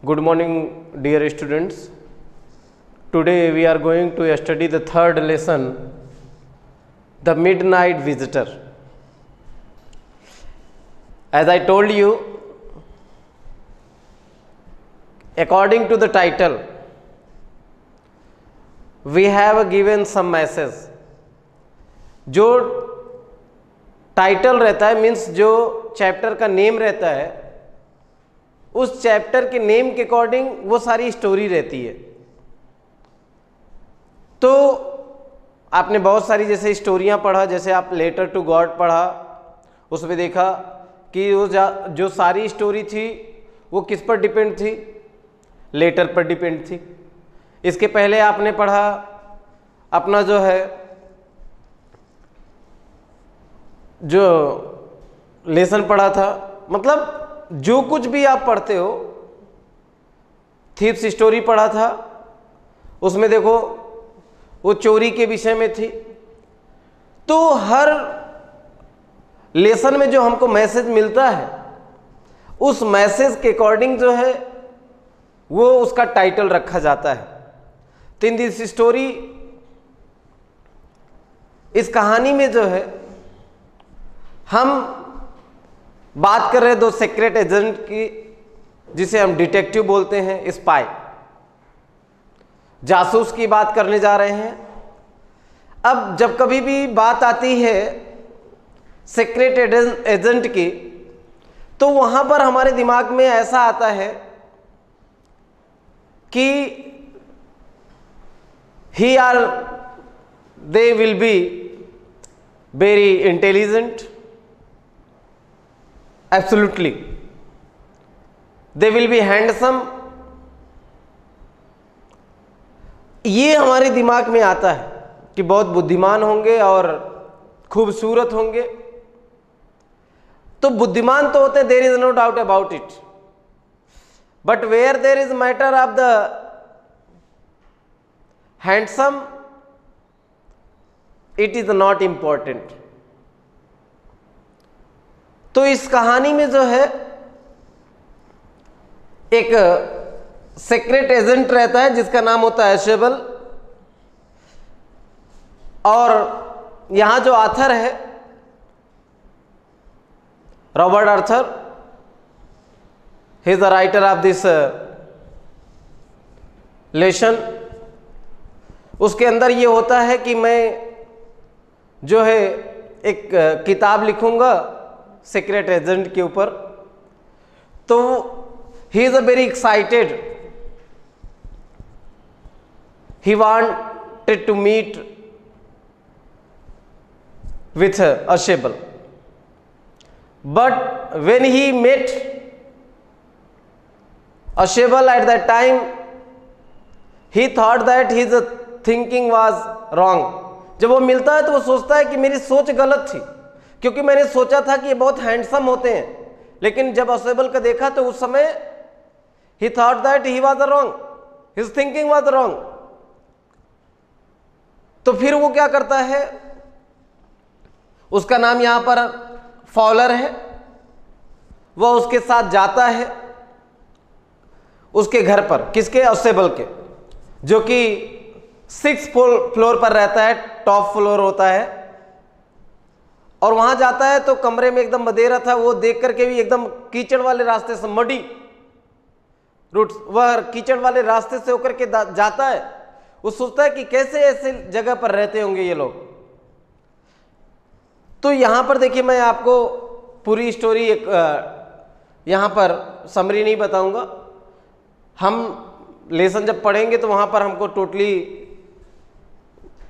Good morning, dear students. Today we are going to study the third lesson, the midnight visitor. As I told you, according to the title, we have given some message. जो title रहता है means जो chapter का name रहता है, उस chapter के name के अकॉर्डिंग वो सारी स्टोरी रहती है। तो आपने बहुत सारी जैसे स्टोरियां पढ़ा, जैसे आप लेटर टू गॉड पढ़ा, उसमें देखा कि वो जो सारी स्टोरी थी वो किस पर डिपेंड थी, लेटर पर डिपेंड थी। इसके पहले आपने पढ़ा अपना जो है जो लेसन पढ़ा था, मतलब जो कुछ भी आप पढ़ते हो, थीप्स स्टोरी पढ़ा था, उसमें देखो वो चोरी के विषय में थी। तो हर लेसन में जो हमको मैसेज मिलता है, उस मैसेज के अकॉर्डिंग जो है वो उसका टाइटल रखा जाता है। तो इन दिस स्टोरी, इस कहानी में जो है हम बात कर रहे हैं दो सीक्रेट एजेंट की, जिसे हम डिटेक्टिव बोलते हैं, स्पाई, जासूस की बात करने जा रहे हैं। अब जब कभी भी बात आती है सीक्रेट एजेंट की, तो वहां पर हमारे दिमाग में ऐसा आता है कि he are they will be very intelligent, absolutely, they will be handsome. ये हमारे दिमाग में आता है कि बहुत बुद्धिमान होंगे और खूबसूरत होंगे। तो बुद्धिमान तो होते, there is no doubt about it, but where there is matter of the handsome, it is not important. तो इस कहानी में जो है एक सीक्रेट एजेंट रहता है जिसका नाम होता है एशेबल, और यहां जो आथर है Robert Arthur, he is the writer of this lesson. उसके अंदर ये होता है कि मैं जो है एक किताब लिखूंगा सीक्रेट एजेंट के ऊपर। तो ही is a very excited, he wanted to meet with Ashebal, but when he met Ashebal at that time, he thought that his thinking was wrong. जब वो मिलता है तो वो सोचता है कि मेरी सोच गलत थी, क्योंकि मैंने सोचा था कि ये बहुत हैंडसम होते हैं, लेकिन जब अशेबल का देखा तो उस समय he thought that he was wrong, his thinking was wrong. तो फिर वो क्या करता है, उसका नाम यहां पर फॉलर है, वह उसके साथ जाता है उसके घर पर, किसके, अशेबल के, जो कि 6th फ्लोर पर रहता है, टॉप फ्लोर होता है। और वहां जाता है तो कमरे में एकदम अंधेरा था, वो देख करके भी एकदम कीचड़ वाले रास्ते से, मडी रूट, वह कीचड़ वाले रास्ते से होकर के जाता है। वो सोचता है कि कैसे ऐसे जगह पर रहते होंगे ये लोग। तो यहां पर देखिए, मैं आपको पूरी स्टोरी एक यहां पर समरी नहीं बताऊंगा, हम लेसन जब पढ़ेंगे तो वहां पर हमको टोटली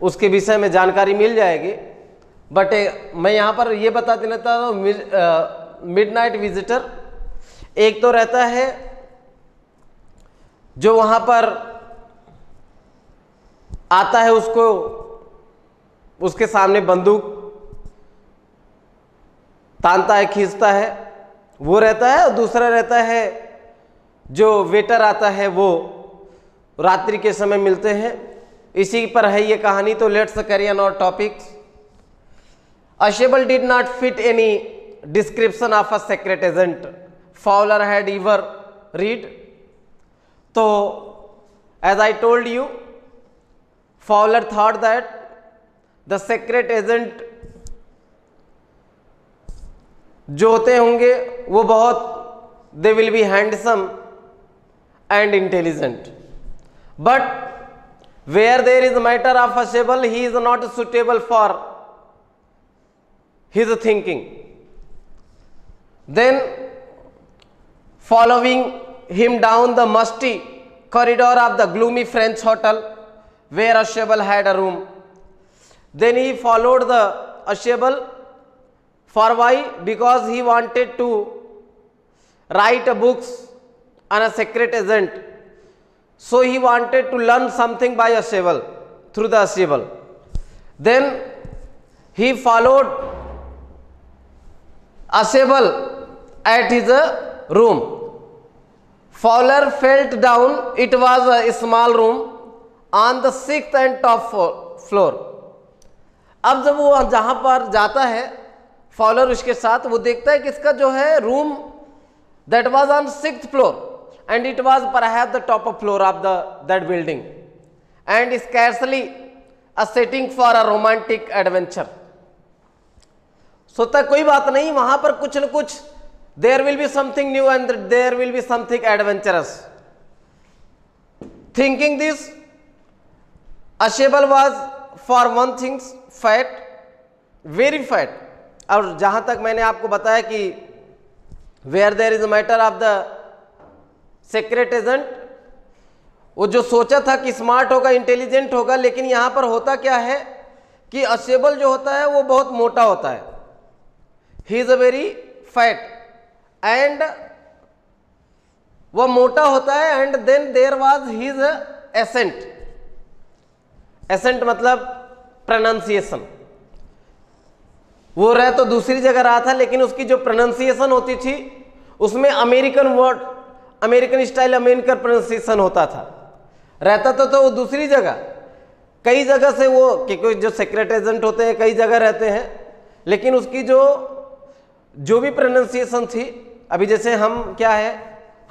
उसके विषय में जानकारी मिल जाएगी। बट मैं यहां पर ये बता देना चाहता हूं, मिडनाइट विजिटर एक तो रहता है जो वहां पर आता है, उसको उसके सामने बंदूक तानता है, खींचता है, वो रहता है। और दूसरा रहता है जो वेटर आता है, वो रात्रि के समय मिलते हैं। इसी पर है ये कहानी। तो let's carry on our topics. Ashebel did not fit any description of a secret agent Fowler had ever read. तो as I told you, Fowler thought that the secret agent जो होते होंगे वो बहुत they will be handsome and intelligent, but where there is a matter of Ashebal, he is not suitable for his thinking. Then following him down the musty corridor of the gloomy French hotel where Ashebal had a room. Then he followed the Ashebal. For why? Because he wanted to write books on a secret agent. So he wanted to learn something by Ashebal, through the Ashebal. Then he followed Ashebal at his room. Fowler felt down. It was a small room on the 6th and top floor. अब जब वो जहां पर जाता है faller उसके साथ, वो देखता है कि इसका जो है room that was on 6th floor and it was perhaps the top floor of that building and scarcely a setting for a romantic adventure. सोचता कोई बात नहीं, वहां पर कुछ न कुछ there will be something new and there will be something adventurous. Thinking this, Ashebal was for one thing fat, very fat. और जहां तक मैंने आपको बताया कि where there is a matter of the secret agent, वो जो सोचा था कि स्मार्ट होगा, इंटेलिजेंट होगा, लेकिन यहां पर होता क्या है कि अशेबल जो होता है वो बहुत मोटा होता है. He is a very fat and वह मोटा होता है. And then there was his accent. Accent मतलब प्रोनाउंसिएशन. वो रह तो दूसरी जगह रहा था, लेकिन उसकी जो प्रोनाउंसिएशन होती थी उसमें American word, American style, American pronunciation होता था. रहता तो वो दूसरी जगह, कई जगह से वो, क्योंकि जो सीक्रेट एजेंट होते हैं कई जगह रहते हैं, लेकिन उसकी जो भी प्रोनाउंसिएशन थी, अभी जैसे हम क्या है,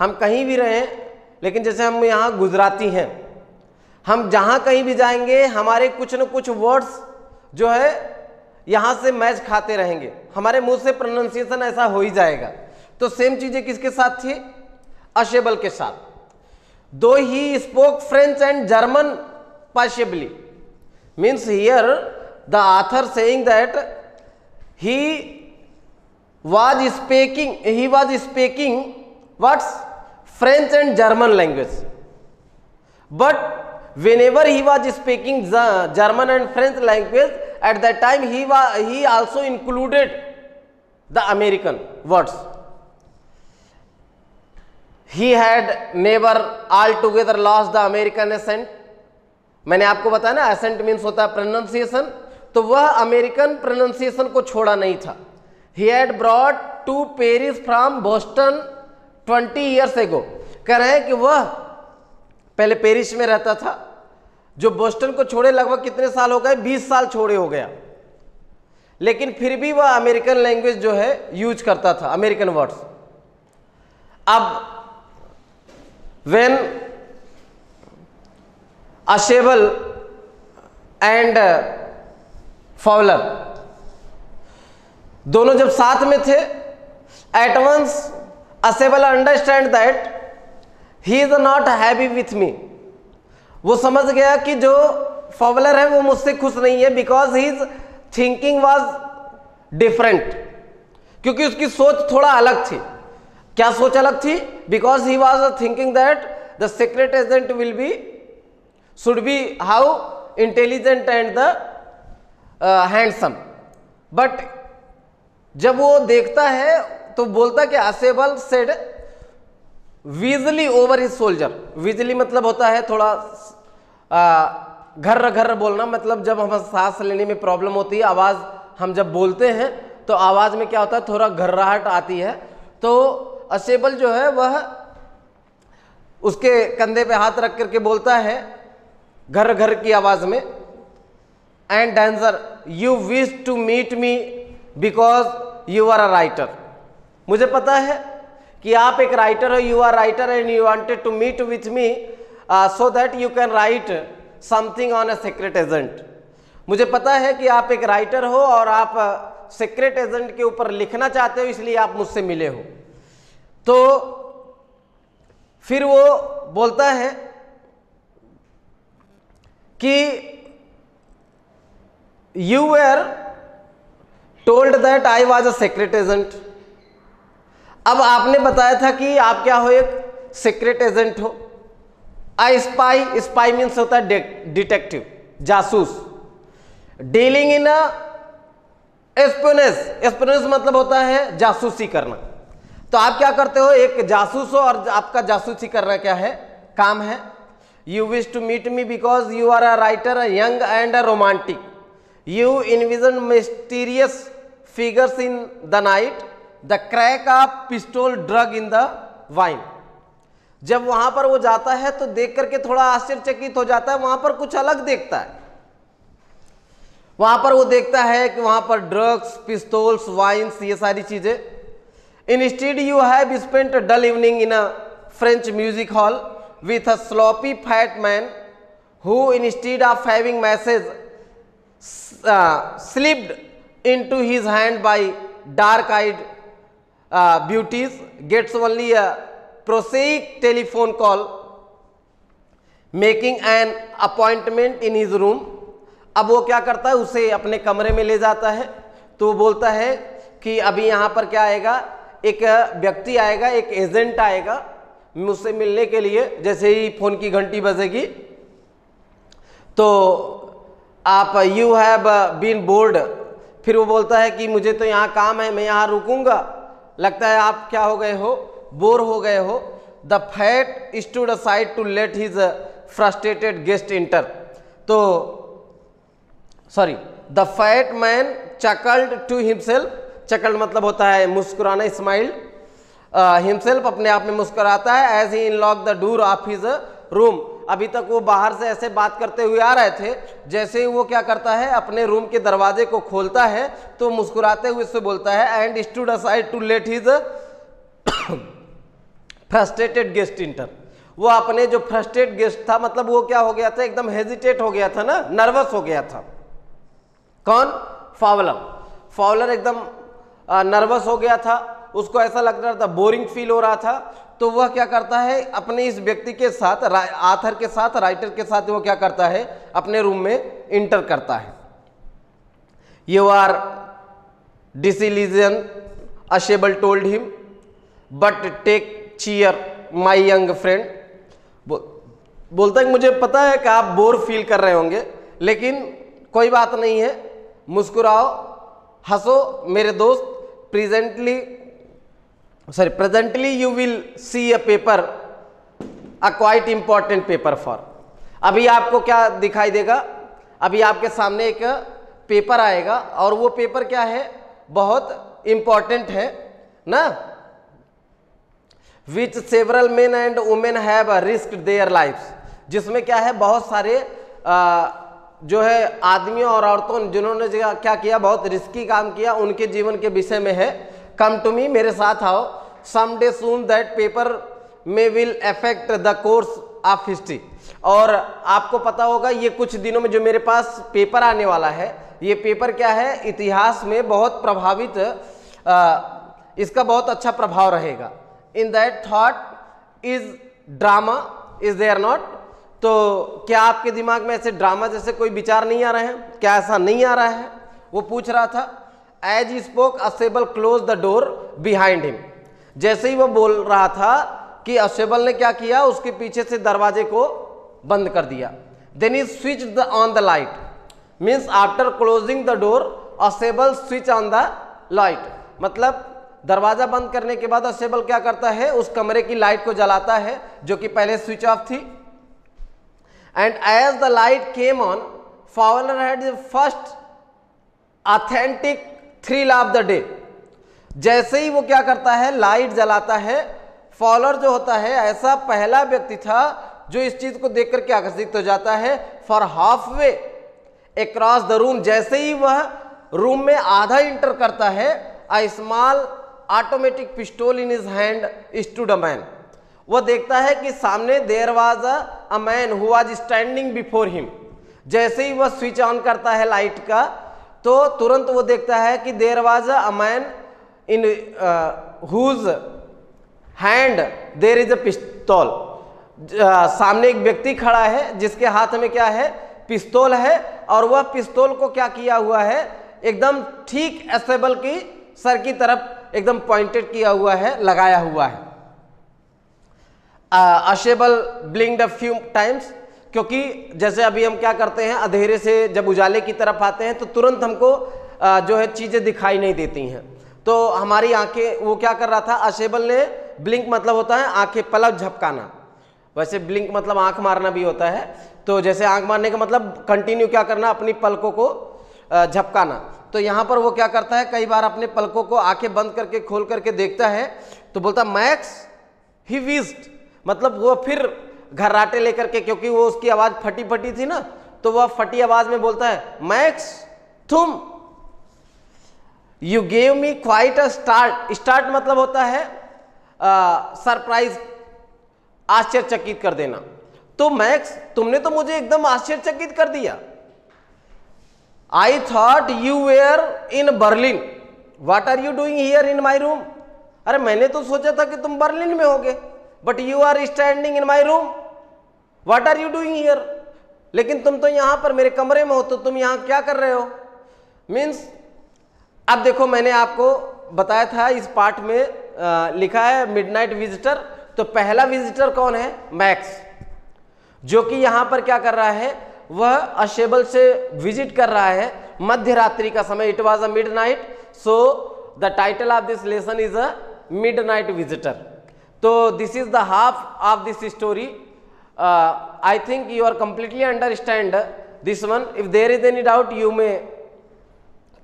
हम कहीं भी रहें, लेकिन जैसे हम यहाँ गुजराती हैं, हम जहाँ कहीं भी जाएंगे हमारे कुछ न कुछ वर्ड्स जो है यहां से मैच खाते रहेंगे, हमारे मुंह से प्रोनाउंसिएशन ऐसा हो ही जाएगा. तो सेम चीजें किसके साथ थी? अशेबल के साथ. Though he spoke French and German passably, means here the author saying that he was speaking what's French and German language, but whenever he was speaking German and French language, at that time he also included the American words. He had never altogether lost the American accent. मैंने आपको बताया ना, accent means होता है pronunciation, तो वह American pronunciation को छोड़ा नहीं था. He had brought to Paris from Boston 20 years ago. कह रहे हैं कि वह पहले पेरिस में रहता था, जो बोस्टन को छोड़े लगभग कितने साल हो गए? 20 साल छोड़े हो गया, लेकिन फिर भी वह अमेरिकन लैंग्वेज जो है यूज करता था, अमेरिकन वर्ड्स. अब व्हेन अशेबल एंड फॉवलर दोनों जब साथ में थे, at once Ausable understand that he is not happy with me. वो समझ गया कि जो फॉवलर है वो मुझसे खुश नहीं है, because his thinking was different, क्योंकि उसकी सोच थोड़ा अलग थी. क्या सोच अलग थी? Because he was thinking that the secret agent will be should be how intelligent and the handsome. But जब वो देखता है तो बोलता कि अशेबल सेड विजली ओवर हिज सोल्जर. विजली मतलब होता है थोड़ा घर्र घर्र बोलना, मतलब जब हमें सांस लेने में प्रॉब्लम होती है, आवाज हम जब बोलते हैं तो आवाज में क्या होता है, थोड़ा घर्राहट आती है. तो अशेबल जो है वह उसके कंधे पे हाथ रख करके बोलता है घर घर की आवाज में, and danger you wish to meet me because you are a writer. मुझे पता है कि आप एक राइटर हो, you are writer and you wanted to meet with me so that you can write something on a secret agent. मुझे पता है कि आप एक राइटर हो और आप सीक्रेट एजेंट के ऊपर लिखना चाहते हो, इसलिए आप मुझसे मिले हो। तो फिर वो बोलता है कि you were told that I was a secret agent. अब आपने बताया था कि आप क्या हो, एक सीक्रेट एजेंट हो। आई स्पाई, स्पाई मीन्स होता है डिटेक्टिव, जासूस। डीलिंग इन एस्पियोनेज, एस्पियोनेज मतलब होता है जासूसी करना। तो आप क्या करते हो, एक जासूस हो और आपका जासूसी करना क्या है, काम है। You wish to meet me because you are a writer, young and a romantic. You envision mysterious figures in the night, the crack of pistol drug in the wine. जब वहां पर वो जाता है तो देख करके थोड़ा आश्चर्यचकित हो जाता है, वहां पर कुछ अलग देखता है। वहां पर वो देखता है कि वहां पर ड्रग्स, पिस्तौल्स, वाइन्स, ये सारी चीजें। Instead you have spent a dull evening in a French music hall with a sloppy fat man who instead of having message slipped into his hand by dark-eyed beauties gets only a prosaic telephone call making an appointment in his room। अब वो क्या करता है, उसे अपने कमरे में ले जाता है। तो वो बोलता है कि अभी यहाँ पर क्या आएगा, एक व्यक्ति आएगा, एक एजेंट आएगा मुझसे मिलने के लिए। जैसे ही फोन की घंटी बजेगी तो आप यू हैव बीन बोर्ड, फिर वो बोलता है कि मुझे तो यहाँ काम है, मैं यहाँ रुकूंगा। लगता है आप क्या हो गए हो, बोर हो गए हो। The fat stood aside to let his frustrated guest enter. तो sorry, the fat man chuckled to himself, chuckled मतलब होता है मुस्कुराना, स्माइल। हिमसेल्फ अपने आप में मुस्कुराता है। As he unlock the door of his room, अभी तक वो बाहर से ऐसे बात करते हुए आ रहे थे, जैसे ही वो क्या करता है, अपने रूम के दरवाजे को खोलता है तो मुस्कुराते हुए उससे बोलता है and stood aside to let his frustrated guest enter. वो अपने जो फ्रस्ट्रेटेड गेस्ट था, मतलब वो क्या हो गया था, एकदम हेजिटेट हो गया था ना, नर्वस हो गया था। कौन, फावलर। फावलर एकदम नर्वस हो गया था, उसको ऐसा लग रहा था, बोरिंग फील हो रहा था। तो वह क्या करता है, अपने इस व्यक्ति के साथ, आथर के साथ, राइटर के साथ वो क्या करता है, अपने रूम में इंटर करता है। You are disillusion Ausable told him, but take cheer my young friend. बोलता है मुझे पता है कि आप बोर फील कर रहे होंगे, लेकिन कोई बात नहीं है, मुस्कुराओ, हंसो मेरे दोस्त। Presently you will see a paper, a quite important paper for. अभी आपको क्या दिखाई देगा, अभी आपके सामने एक पेपर आएगा और वो पेपर क्या है, बहुत इंपॉर्टेंट है ना। Which several men and women have risk their lifes, जिसमें क्या है, बहुत सारे जो है आदमियों और औरतों जिन्होंने क्या किया, बहुत रिस्की काम किया, उनके जीवन के विषय में है। कम टू मी, मेरे साथ आओ। Some day soon that paper may will affect the course of history. और आपको पता होगा ये कुछ दिनों में जो मेरे पास पेपर आने वाला है, ये पेपर क्या है, इतिहास में बहुत प्रभावित, इसका बहुत अच्छा प्रभाव रहेगा। In that thought is drama is there not. तो क्या आपके दिमाग में ऐसे ड्रामा जैसे कोई विचार नहीं आ रहे हैं, क्या ऐसा नहीं आ रहा है, वो पूछ रहा था। As he spoke Ausable close the door behind him. जैसे ही वो बोल रहा था कि असेबल ने क्या किया, उसके पीछे से दरवाजे को बंद कर दिया। Then he switch on the light, means after closing the door Ausable switch on the light, मतलब दरवाजा बंद करने के बाद असेबल क्या करता है, उस कमरे की लाइट को जलाता है जो कि पहले स्विच ऑफ थी। And as the light came on, Fowler had the first authentic thrill of the day. जैसे ही वो क्या करता है, लाइट जलाता है, फॉलोअर जो होता है ऐसा पहला व्यक्ति था जो इस चीज को देखकर के आकर्षित हो जाता है। For half way across the room, जैसे ही वह रूम में आधा इंटर करता है, a small automatic pistol in his hand stood a man. वह देखता है कि सामने there was a man who was standing before him. जैसे ही वह स्विच ऑन करता है लाइट का तो तुरंत वो देखता है कि there was a man in whose hand there is a पिस्तौल। सामने एक व्यक्ति खड़ा है जिसके हाथ में क्या है, पिस्तौल है, और वह पिस्तौल को क्या किया हुआ है, एकदम ठीक अशेबल की सर की तरफ एकदम पॉइंटेड किया हुआ है, लगाया हुआ है। अशेबल ब्लिंक्ड अ फ्यू टाइम्स, क्योंकि जैसे अभी हम क्या करते हैं, अंधेरे से जब उजाले की तरफ आते हैं तो तुरंत हमको जो है चीजें दिखाई नहीं देती हैं, तो हमारी आंखें, वो क्या कर रहा था, अशेबल ने, ब्लिंक मतलब होता है आंखें पलक झपकाना, वैसे ब्लिंक मतलब आंख मारना भी होता है, तो जैसे आंख मारने का मतलब कंटिन्यू क्या करना, अपनी पलकों को झपकाना। तो यहाँ पर वो क्या करता है, कई बार अपने पलकों को आंखें बंद करके खोल करके देखता है, तो बोलता मैक्स ही विज्ड, मतलब वो फिर घर्राटे लेकर के, क्योंकि वो उसकी आवाज फटी फटी थी ना, तो वह फटी आवाज में बोलता है मैक्स तुम, you gave me quite a start. Start मतलब होता है सरप्राइज, आश्चर्यचकित कर देना। तो मैक्स तुमने तो मुझे एकदम आश्चर्यचकित कर दिया। I thought you were in Berlin, what are you doing here in my room. अरे मैंने तो सोचा था कि तुम बर्लिन में होगे, but you are standing in my room, what are you doing here. लेकिन तुम तो यहां पर मेरे कमरे में हो, तो तुम यहां क्या कर रहे हो। मीन्स अब देखो, मैंने आपको बताया था इस पार्ट में लिखा है मिडनाइट विजिटर, तो पहला विजिटर कौन है, मैक्स, जो कि यहां पर क्या कर रहा है, वह अशेबल से विजिट कर रहा है मध्य रात्रि का समय। It was a midnight, so the title of this lesson is a midnight visitor. तो this is the half of this story. I think you are completely understand this one. If there is any doubt, you may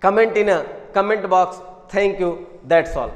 comment in a comment box. Thank you. That's all.